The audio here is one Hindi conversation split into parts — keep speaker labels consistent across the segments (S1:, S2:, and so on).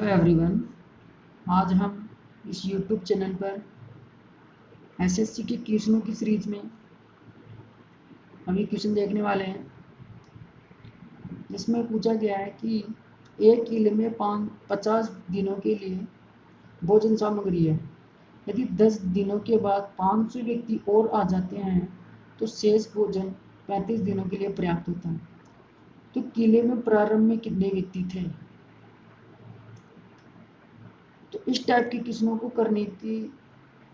S1: Hello everyone. आज हम इस यूट्यूब चैनल पर एसएससी के क्वेश्चनों की सीरीज में अभी क्वेश्चन देखने वाले हैं, जिसमें पूछा गया है कि एक किले में 50 दिनों के लिए भोजन सामग्री है। यदि 10 दिनों के बाद 500 व्यक्ति और आ जाते हैं तो शेष भोजन 35 दिनों के लिए पर्याप्त होता है। तो किले में प्रारंभ में कितने व्यक्ति थे? तो इस टाइप के क्वेश्चनों को करने की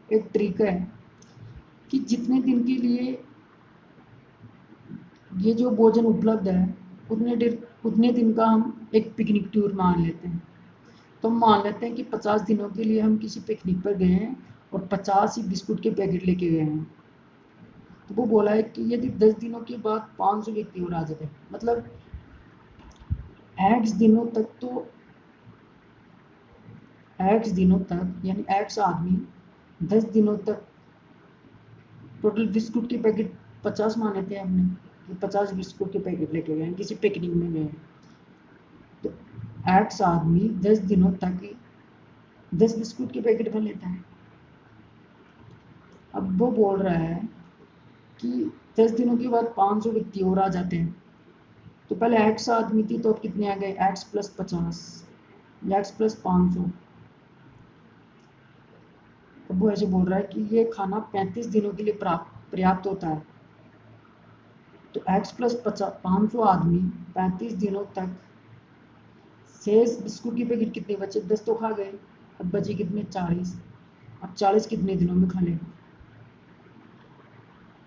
S1: एक तरीका है कि जितने दिन के लिए ये जो भोजन उपलब्ध है उतने दिन का हम एक पिकनिक टूर मान लेते हैं। तो हम मान लेते हैं कि 50 दिनों के लिए हम किसी पिकनिक पर गए हैं और 50 ही बिस्कुट के पैकेट लेके गए हैं। तो वो बोला है कि यदि 10 दिनों के बाद 500 व्यक्ति और आ जाते हैं, मतलब एक्स दिनों तक यानी एक्स आदमी 10 दिनों तक टोटल बिस्कुट के पैकेट 50 मान लेते हैं हमने कि 50 बिस्कुट के पैकेट लेके गए हैं, किसी पिकनिक में गए। तो एक्स आदमी 10 दिनों तक 10 बिस्कुट के पैकेट भर लेता है। अब वो बोल रहा है कि 10 दिनों के बाद 500 व्यक्ति और आ जाते हैं। तो पहले एक्स आदमी थी तो अब कितने आ गए? एक्स प्लस 50 या एक्स प्लस 500। अब वो ऐसे बोल रहा है कि ये खाना 35 दिनों के लिए पर्याप्त होता है। तो एक्स प्लस 500 आदमी 35 दिनों तक शेष बिस्कुट के पैकेट कितने बचे? 10 तो खा गए, अब बचे कितने? 40। अब 40 कितने दिनों में खा लेगा?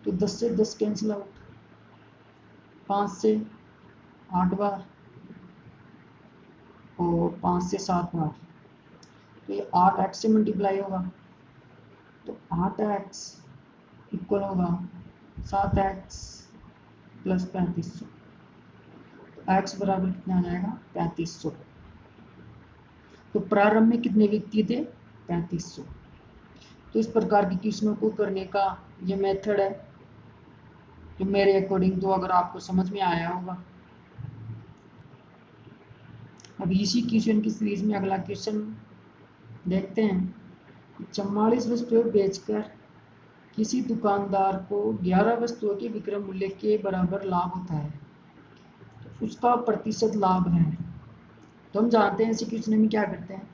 S1: तो 10 से 10 कैंसिल आउट, 5 से 8 बार और 5 से 7 बार। तो ये 8x से मल्टीप्लाई होगा, तो 8x इक्वल होगा 7x प्लस 3500। तो x बराबर कितना आ जाएगा? 3500। तो प्रारंभ में कितने व्यक्ति थे? 3500। तो इस प्रकार के क्वेश्चनों को करने का ये मेथड है, जो मेरे अकॉर्डिंग तो अगर आपको समझ में आया होगा। अब इसी क्वेश्चन की सीरीज में अगला क्वेश्चन देखते हैं। 44 वस्तुएं बेचकर किसी दुकानदार को 11 वस्तुओं के विक्रय मूल्य के बराबर लाभ होता है, तो उसका प्रतिशत लाभ है। तो हम जानते हैं इसी क्वेश्चन में क्या करते हैं,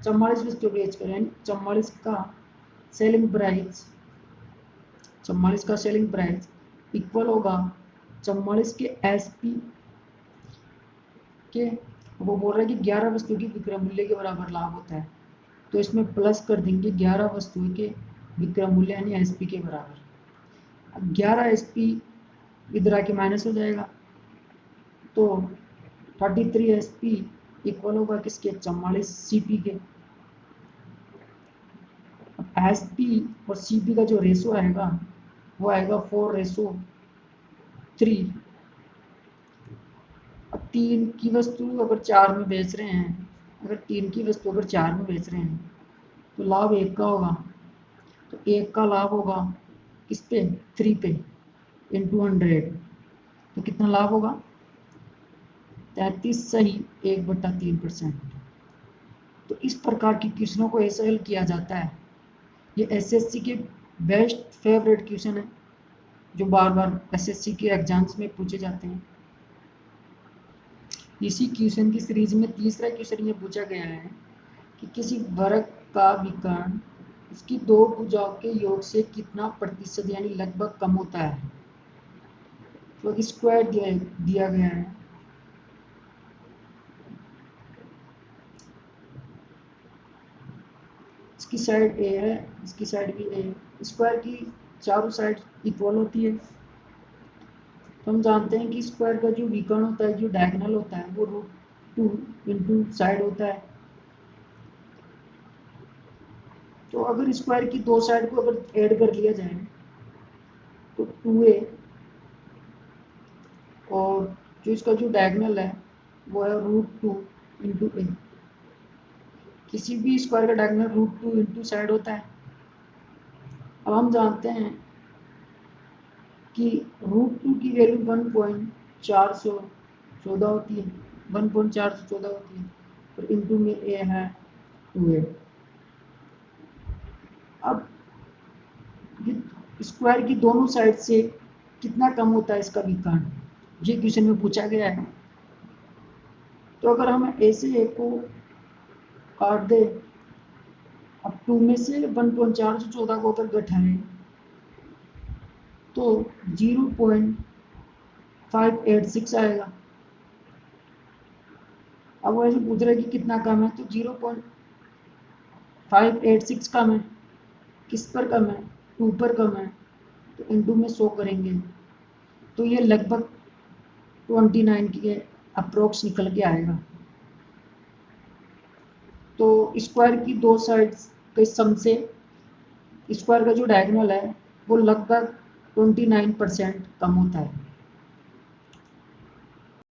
S1: 44 वस्तुएं बेचकर यानी 44 का सेलिंग प्राइस इक्वल होगा 44 के एसपी के। वो बोल रहा है कि 11 वस्तुओं की विक्रय मूल्य के बराबर लाभ होता है, तो इसमें प्लस कर देंगे 11 वस्तुओं के विक्रय मूल्य यानी एसपी के बराबर। अब 11 एसपी इधर आके माइनस हो जाएगा, तो 33 एसपी इक्वल होगा किसके? 44 सीपी के। अब एसपी और सीपी का जो रेशो आएगा वो आएगा 4:3। अब 3 की वस्तु अगर 4 में बेच रहे हैं, अगर 3 की वस्तु अगर 4 में बेच रहे हैं तो लाभ 1 का होगा। तो 1 का लाभ होगा किस पे? 3 पे इंटू 100। तो कितना लाभ होगा? 33 सही 1/3%। तो इस प्रकार के क्वेश्चनों को ऐसे हल किया जाता है। ये एसएससी के बेस्ट फेवरेट क्वेश्चन है, जो बार बार एसएससी के एग्जाम्स में पूछे जाते हैं। इसी क्वेश्चन की सीरीज में तीसरा क्वेश्चन ये पूछा गया है कि किसी वर्ग का विकर्ण उसकी दो भुजाओं के योग से कितना प्रतिशत यानी लगभग कम होता है। तो स्क्वायर दिया गया है। इसकी साइड ए है, इसकी साइड भी ए। स्क्वायर की चारों साइड इक्वल होती है। तो हम जानते हैं कि स्क्वायर का जो विकर्ण होता है, जो डायगोनल होता है, वो √2 इंटू साइड होता है। तो अगर स्क्वायर की दो साइड को अगर ऐड कर लिया जाए तो 2a, और जो इसका जो डायगोनल है वो है √2 इंटू ए। किसी भी स्क्वायर का डायगोनल √2 इंटू साइड होता है। अब हम जानते हैं कि √2 की वैल्यू 1.414 होती है, 1.414 होती है। और इंटू में ए है 2a। अब ये स्क्वायर की दोनों साइड से कितना कम होता है इसका विकर्ण, ये क्वेश्चन में पूछा गया है। तो अगर हम ए से ए को काट दे, अब 2 में से 1.414 को अगर घटाएं तो 0.586 आएगा। अब वो ऐसे पूछ रहे कि कितना कम है, तो 0.586 कम है, किस पर कम है, 2 पर कम है, तो इंटू में 100 करेंगे तो ये लगभग 29 के अप्रोक्स निकल के आएगा। तो स्क्वायर की दो साइड्स के सम से स्क्वायर का जो डायगोनल है वो लगभग 29% कम होता है।